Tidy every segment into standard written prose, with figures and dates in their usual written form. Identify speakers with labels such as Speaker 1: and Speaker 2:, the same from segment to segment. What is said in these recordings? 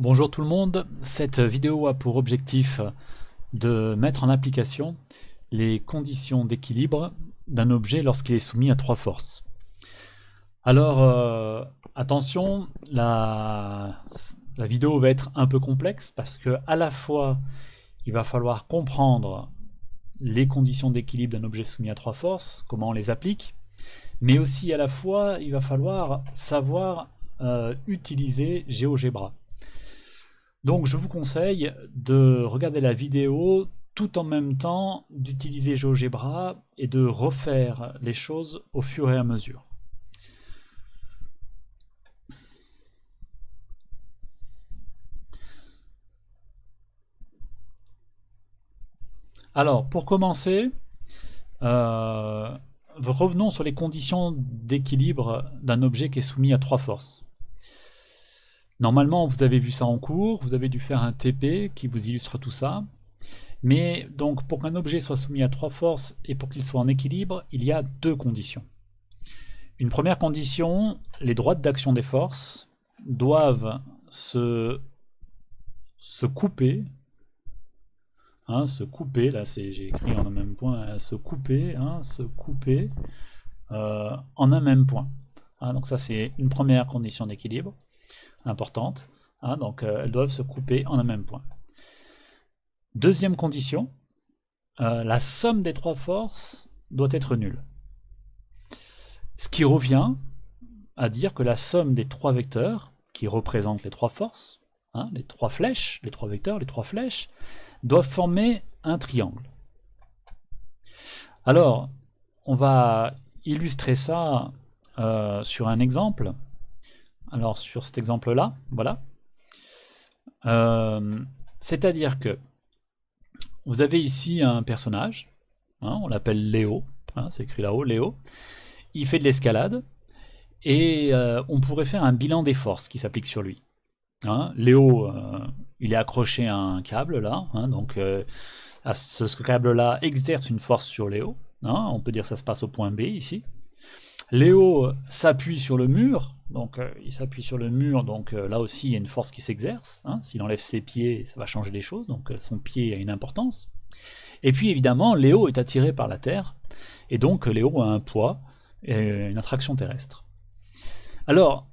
Speaker 1: Bonjour tout le monde, cette vidéo a pour objectif de mettre en application les conditions d'équilibre d'un objet lorsqu'il est soumis à trois forces. Alors attention, la vidéo va être un peu complexe parce que à la fois il va falloir comprendre les conditions d'équilibre d'un objet soumis à trois forces, comment on les applique, mais aussi à la fois il va falloir savoir utiliser GeoGebra. Donc je vous conseille de regarder la vidéo tout en même temps d'utiliser GeoGebra et de refaire les choses au fur et à mesure. Alors pour commencer, revenons sur les conditions d'équilibre d'un objet qui est soumis à trois forces. Normalement, vous avez vu ça en cours, vous avez dû faire un TP qui vous illustre tout ça. Mais donc, pour qu'un objet soit soumis à trois forces et pour qu'il soit en équilibre, il y a deux conditions. Une première condition, les droites d'action des forces doivent se couper. Se couper, là j'ai écrit en un même point, se couper en un même point. Donc ça c'est une première condition d'équilibre importante. Donc elles doivent se couper en un même point. Deuxième condition, la somme des trois forces doit être nulle. Ce qui revient à dire que la somme des trois vecteurs, qui représentent les trois forces, les trois flèches, les trois vecteurs, les trois flèches, doivent former un triangle. Alors, on va illustrer ça sur un exemple. Alors, sur cet exemple-là, voilà. C'est-à-dire que vous avez ici un personnage, on l'appelle Léo, c'est écrit là-haut, Léo. Il fait de l'escalade, et on pourrait faire un bilan des forces qui s'applique sur lui. Léo, il est accroché à un câble là, donc ce câble-là exerce une force sur Léo. On peut dire que ça se passe au point B ici. Léo s'appuie sur le mur, donc il s'appuie sur le mur, donc là aussi il y a une force qui s'exerce. S'il enlève ses pieds, ça va changer les choses, donc son pied a une importance. Et puis évidemment, Léo est attiré par la Terre, et donc Léo a un poids et une attraction terrestre. Alors,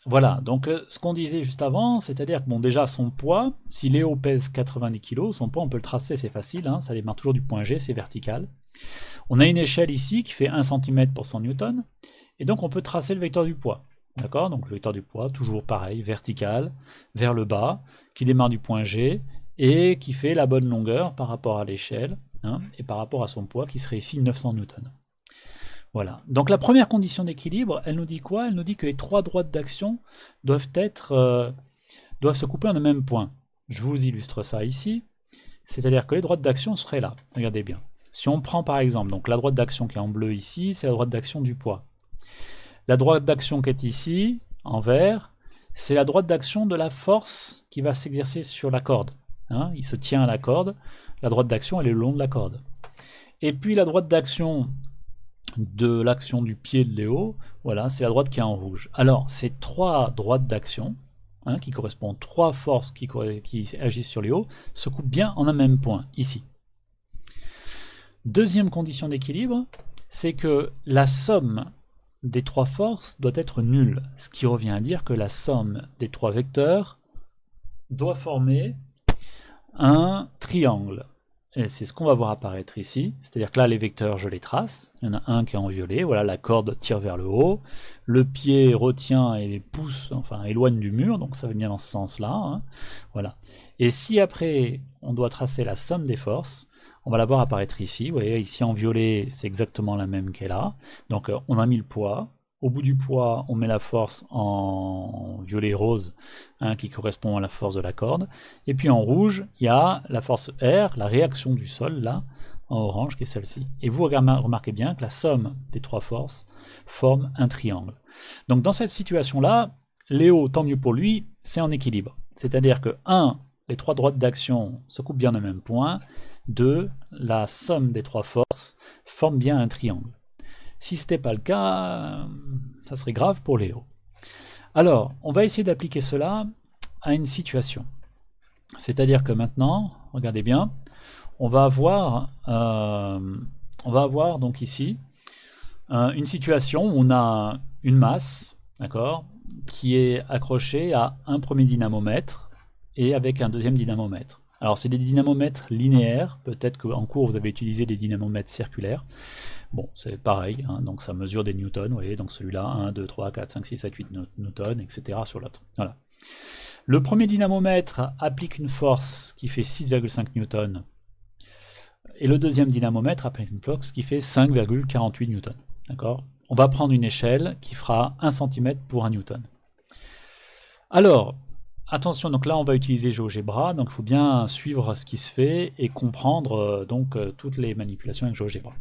Speaker 1: voilà, donc ce qu'on disait juste avant, c'est-à-dire que bon, déjà son poids, si Léo pèse 90 kg, son poids on peut le tracer, c'est facile, ça démarre toujours du point G, c'est vertical. On a une échelle ici qui fait 1 cm pour 100 Newton, et donc on peut tracer le vecteur du poids. D'accord? Donc le vecteur du poids, toujours pareil, vertical, vers le bas, qui démarre du point G, et qui fait la bonne longueur par rapport à l'échelle, et par rapport à son poids, qui serait ici 900 Newton. Voilà. Donc la première condition d'équilibre, elle nous dit quoi? Elle nous dit que les trois droites d'action doivent se couper en un même point. Je vous illustre ça ici. C'est-à-dire que les droites d'action seraient là. Regardez bien. Si on prend par exemple donc la droite d'action qui est en bleu ici, c'est la droite d'action du poids. La droite d'action qui est ici, en vert, c'est la droite d'action de la force qui va s'exercer sur la corde. Il se tient à la corde. La droite d'action, elle est le long de la corde. Et puis la droite d'action de l'action du pied de Léo, voilà, c'est la droite qui est en rouge. Alors, ces trois droites d'action, qui correspondent trois forces qui agissent sur Léo, se coupent bien en un même point, ici. Deuxième condition d'équilibre, c'est que la somme des trois forces doit être nulle, ce qui revient à dire que la somme des trois vecteurs doit former un triangle. Et c'est ce qu'on va voir apparaître ici, c'est-à-dire que là les vecteurs je les trace, il y en a un qui est en violet, voilà la corde tire vers le haut, le pied retient et pousse, enfin éloigne du mur, donc ça va bien dans ce sens-là, voilà. Et si après on doit tracer la somme des forces, on va la voir apparaître ici, vous voyez ici en violet c'est exactement la même qu'elle là, donc on a mis le poids. Au bout du poids, on met la force en violet rose, qui correspond à la force de la corde. Et puis en rouge, il y a la force R, la réaction du sol, là, en orange, qui est celle-ci. Et vous remarquez bien que la somme des trois forces forme un triangle. Donc dans cette situation-là, Léo, tant mieux pour lui, c'est en équilibre. C'est-à-dire que 1, les trois droites d'action se coupent bien au même point. 2, la somme des trois forces forme bien un triangle. Si ce n'était pas le cas, ça serait grave pour Léo. Alors, on va essayer d'appliquer cela à une situation. C'est-à-dire que maintenant, regardez bien, on va avoir donc ici une situation où on a une masse, d'accord, qui est accrochée à un premier dynamomètre et avec un deuxième dynamomètre. Alors c'est des dynamomètres linéaires, peut-être qu'en cours vous avez utilisé des dynamomètres circulaires. Bon, c'est pareil, hein, donc ça mesure des newtons, vous voyez, donc celui-là, 1, 2, 3, 4, 5, 6, 7, 8 newtons, etc. sur l'autre. Voilà. Le premier dynamomètre applique une force qui fait 6,5 newtons, et le deuxième dynamomètre applique une force qui fait 5,48 newtons. D'accord ? On va prendre une échelle qui fera 1 cm pour 1 newton. Alors, attention, donc là on va utiliser GeoGebra, donc il faut bien suivre ce qui se fait et comprendre toutes les manipulations avec GeoGebra.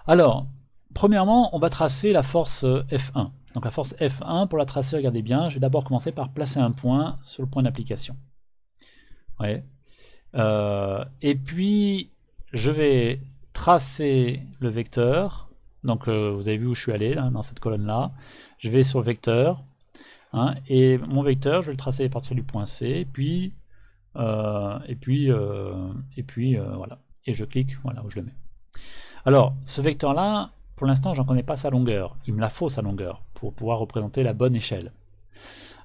Speaker 1: Alors, premièrement, on va tracer la force F1. Donc la force F1, pour la tracer, regardez bien, je vais d'abord commencer par placer un point sur le point d'application. Ouais. Et puis, je vais tracer le vecteur. Donc, vous avez vu où je suis allé, là, dans cette colonne-là. Je vais sur le vecteur. Hein, et mon vecteur, je vais le tracer à partir du point C. Voilà. Et je clique, voilà où je le mets. Alors, ce vecteur-là, pour l'instant, j'en connais pas sa longueur. Il me la faut, sa longueur, pour pouvoir représenter la bonne échelle.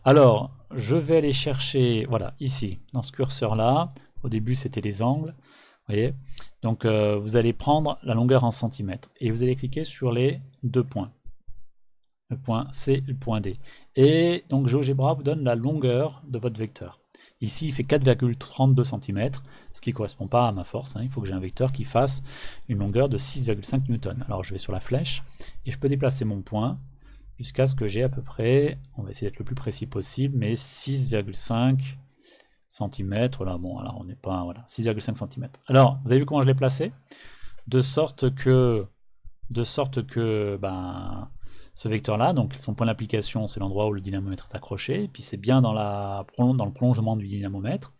Speaker 1: Alors, je vais aller chercher, voilà, ici, dans ce curseur-là. Au début, c'était les angles. Vous voyez ? Donc, vous allez prendre la longueur en centimètres. Et vous allez cliquer sur les deux points. Le point C et le point D. Et donc, GeoGebra vous donne la longueur de votre vecteur. Ici, il fait 4,32 cm, ce qui ne correspond pas à ma force. Hein. Il faut que j'ai un vecteur qui fasse une longueur de 6,5 newtons. Alors, je vais sur la flèche et je peux déplacer mon point jusqu'à ce que j'ai à peu près, on va essayer d'être le plus précis possible, mais 6,5 cm. Là, bon, alors on n'est pas, voilà, 6,5 cm. Alors, vous avez vu comment je l'ai placé? De sorte que ce vecteur-là, donc son point d'application, c'est l'endroit où le dynamomètre est accroché, et puis c'est bien dans le prolongement du dynamomètre.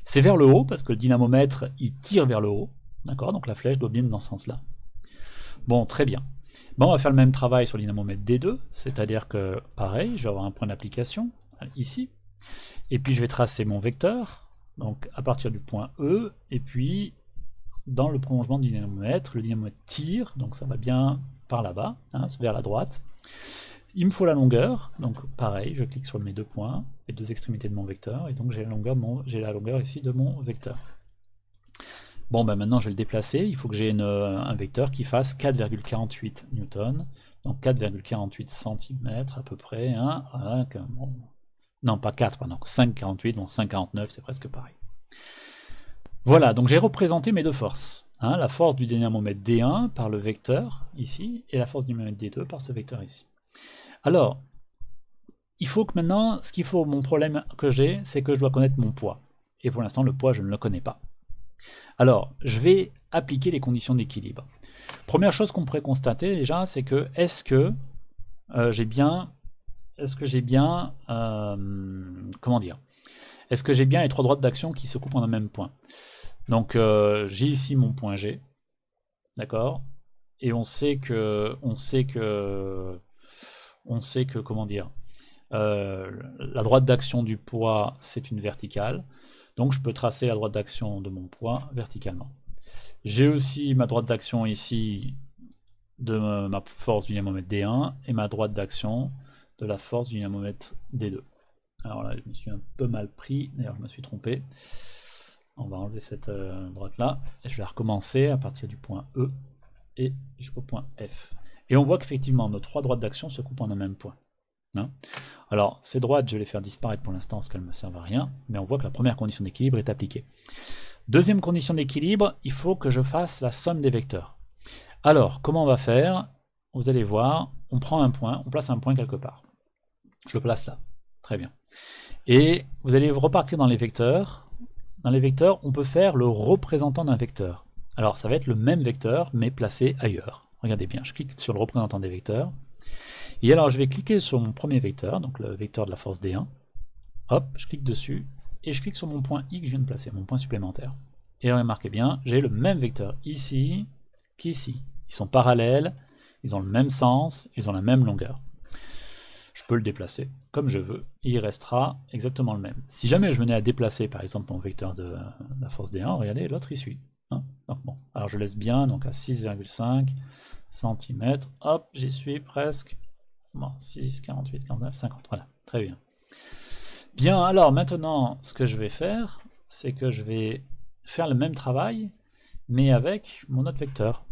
Speaker 1: C'est vers le haut, parce que le dynamomètre, il tire vers le haut, d'accord? Donc la flèche doit bien être dans ce sens-là. Bon, très bien. Bon, on va faire le même travail sur le dynamomètre D2, c'est-à-dire que, pareil, je vais avoir un point d'application, ici, et puis je vais tracer mon vecteur, donc à partir du point E, et puis dans le prolongement du dynamomètre, le dynamomètre tire, donc ça va bien par là-bas, hein, vers la droite. Il me faut la longueur, donc pareil, je clique sur mes deux points, les deux extrémités de mon vecteur, et donc j'ai la longueur ici de mon vecteur. Bon, ben maintenant je vais le déplacer, il faut que j'ai un vecteur qui fasse 4,48 newtons, donc 4,48 cm à peu près, hein, voilà, bon, non pas 4, pardon, 5,48, bon 5,49 c'est presque pareil. Voilà, donc j'ai représenté mes deux forces. Hein, la force du dynamomètre D1 par le vecteur ici, et la force du dynamomètre D2 par ce vecteur ici. Alors, il faut que maintenant, mon problème que j'ai, c'est que je dois connaître mon poids. Et pour l'instant, le poids, je ne le connais pas. Alors, je vais appliquer les conditions d'équilibre. Première chose qu'on pourrait constater déjà, c'est que est-ce que j'ai bien les trois droites d'action qui se coupent en un même point. Donc j'ai ici mon point G, d'accord, et on sait que comment dire, la droite d'action du poids c'est une verticale, donc je peux tracer la droite d'action de mon poids verticalement. J'ai aussi ma droite d'action ici de ma force du dynamomètre D1 et ma droite d'action de la force du dynamomètre D2. Alors là, je me suis un peu mal pris, d'ailleurs je me suis trompé. On va enlever cette droite là, et je vais recommencer à partir du point E et jusqu'au point F. Et on voit qu'effectivement nos trois droites d'action se coupent en un même point. Hein, alors ces droites, je vais les faire disparaître pour l'instant parce qu'elles ne me servent à rien, mais on voit que la première condition d'équilibre est appliquée. Deuxième condition d'équilibre, il faut que je fasse la somme des vecteurs. Alors, comment on va faire? Vous allez voir, on prend un point, on place un point quelque part. Je le place là. Très bien. Et vous allez repartir dans les vecteurs. Dans les vecteurs, on peut faire le représentant d'un vecteur. Alors, ça va être le même vecteur, mais placé ailleurs. Regardez bien, je clique sur le représentant des vecteurs. Et alors, je vais cliquer sur mon premier vecteur, donc le vecteur de la force D1. Hop, je clique dessus. Et je clique sur mon point I que je viens de placer, mon point supplémentaire. Et remarquez bien, j'ai le même vecteur ici qu'ici. Ils sont parallèles, ils ont le même sens, ils ont la même longueur. Je peux le déplacer comme je veux, et il restera exactement le même. Si jamais je venais à déplacer par exemple mon vecteur de la force D1, regardez, l'autre il suit. Hein, donc bon, alors je laisse bien, donc à 6,5 cm, hop, j'y suis presque. Bon, 6, 48, 49, 50, voilà, très bien. Bien, alors maintenant, ce que je vais faire, c'est que je vais faire le même travail, mais avec mon autre vecteur.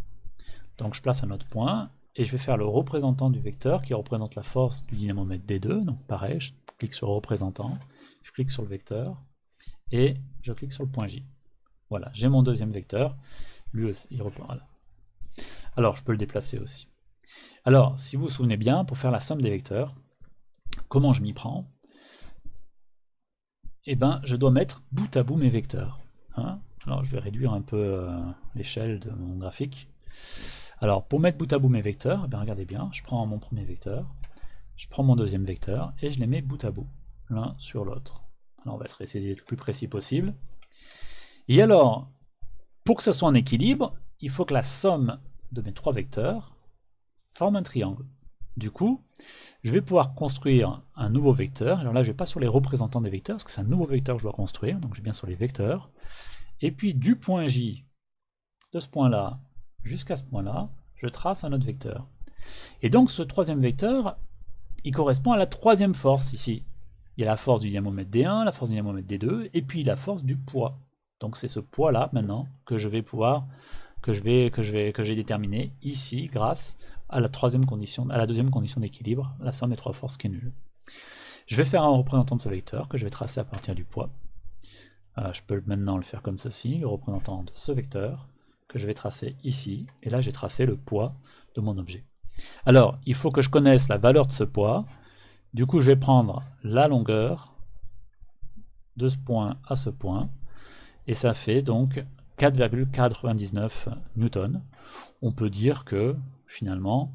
Speaker 1: Donc je place un autre point, et je vais faire le représentant du vecteur qui représente la force du dynamomètre D2. Donc pareil, je clique sur le représentant, je clique sur le vecteur, et je clique sur le point J. Voilà, j'ai mon deuxième vecteur, lui aussi, il reprend. Voilà. Alors je peux le déplacer aussi. Alors, si vous vous souvenez bien, pour faire la somme des vecteurs, comment je m'y prends? Eh bien, je dois mettre bout à bout mes vecteurs. Hein, alors je vais réduire un peu l'échelle de mon graphique. Alors, pour mettre bout à bout mes vecteurs, eh bien, regardez bien, je prends mon premier vecteur, je prends mon deuxième vecteur, et je les mets bout à bout, l'un sur l'autre. Alors, on va essayer d'être le plus précis possible. Et alors, pour que ce soit en équilibre, il faut que la somme de mes trois vecteurs forme un triangle. Du coup, je vais pouvoir construire un nouveau vecteur. Alors là, je ne vais pas sur les représentants des vecteurs, parce que c'est un nouveau vecteur que je dois construire, donc je vais bien sur les vecteurs. Et puis, du point J, de ce point-là, jusqu'à ce point-là, je trace un autre vecteur. Et donc ce troisième vecteur, il correspond à la troisième force ici. Il y a la force du dynamomètre D1, la force du dynamomètre D2, et puis la force du poids. Donc c'est ce poids-là maintenant que je vais pouvoir, que j'ai déterminé ici grâce à la deuxième condition d'équilibre, la somme des trois forces qui est nulle. Je vais faire un représentant de ce vecteur que je vais tracer à partir du poids. Je peux maintenant le faire comme ceci, le représentant de ce vecteur que je vais tracer ici, et là j'ai tracé le poids de mon objet. Alors, il faut que je connaisse la valeur de ce poids, du coup je vais prendre la longueur de ce point à ce point, et ça fait donc 4,99 newtons. On peut dire que, finalement,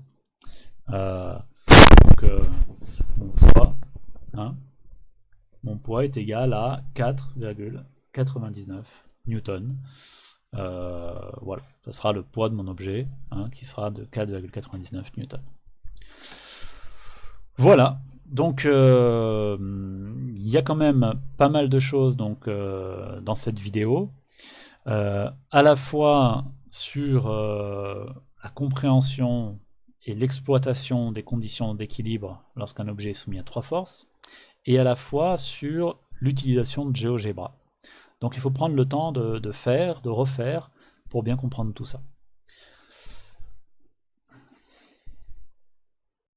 Speaker 1: mon poids est égal à 4,99 newtons. Voilà, ce sera le poids de mon objet, hein, qui sera de 4,99 newtons. Voilà, donc il y a quand même pas mal de choses donc, dans cette vidéo, à la fois sur la compréhension et l'exploitation des conditions d'équilibre lorsqu'un objet est soumis à trois forces, et à la fois sur l'utilisation de GeoGebra. Donc il faut prendre le temps de faire, de refaire, pour bien comprendre tout ça.